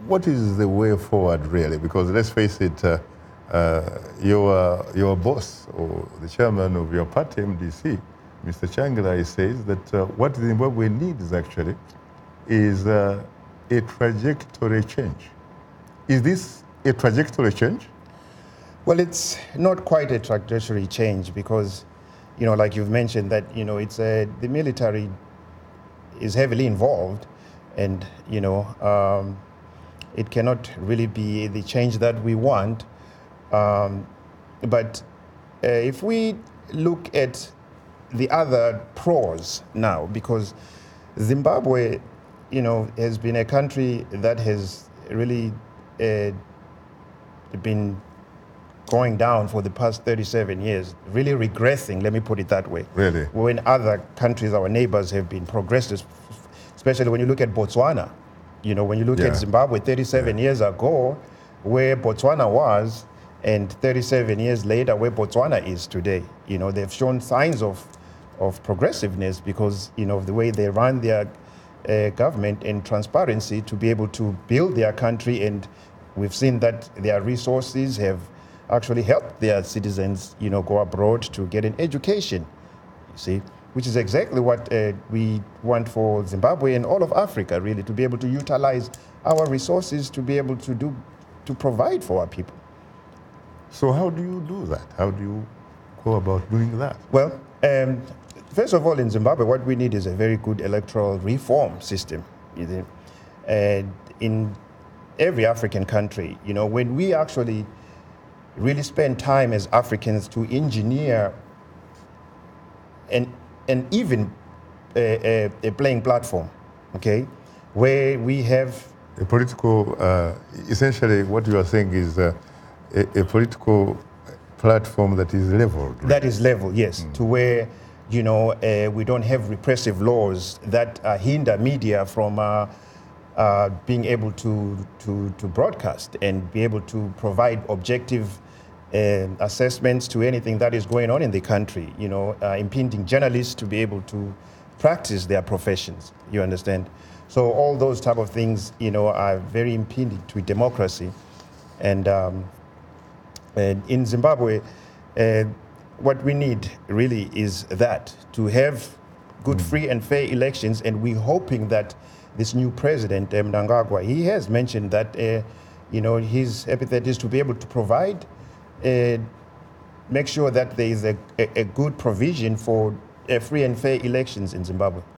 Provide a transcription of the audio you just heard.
what is the way forward, really? Because let's face it, your boss or the chairman of your party, MDC, Mr. Changirai, says that what Zimbabwe needs actually is a trajectory change. Is this a trajectory change? Well, it's not quite a trajectory change because, like you've mentioned, that it's the military is heavily involved, and it cannot really be the change that we want. But if we look at the other pros now, because Zimbabwe, has been a country that has really been going down for the past 37 years, really regressing, let me put it that way. Really? When other countries, our neighbors, have been progressive, especially when you look at Botswana. When you look at Zimbabwe 37 years ago, where Botswana was, and 37 years later, where Botswana is today, they've shown signs of progressiveness because, of the way they run their government and transparency to be able to build their country. And we've seen that their resources have actually helped their citizens, go abroad to get an education, you see, which is exactly what we want for Zimbabwe and all of Africa, really, to be able to utilize our resources to be able to provide for our people. So how do you do that? How do you go about doing that? Well, first of all, in Zimbabwe, what we need is a very good electoral reform system. And in every African country, when we actually really spend time as Africans to engineer an even a playing platform, okay, where we have a political, essentially what you are saying is a political platform that is leveled. Right? That is level, yes, to where we don't have repressive laws that hinder media from being able to broadcast and be able to provide objective assessments to anything that is going on in the country, impeding journalists to be able to practice their professions, you understand? So all those type of things, are very impeding to democracy. And in Zimbabwe, what we need really is that, to have good, free and fair elections. And we're hoping that this new president, Mnangagwa, he has mentioned that, his epithet is to be able to provide, make sure that there is a good provision for free and fair elections in Zimbabwe.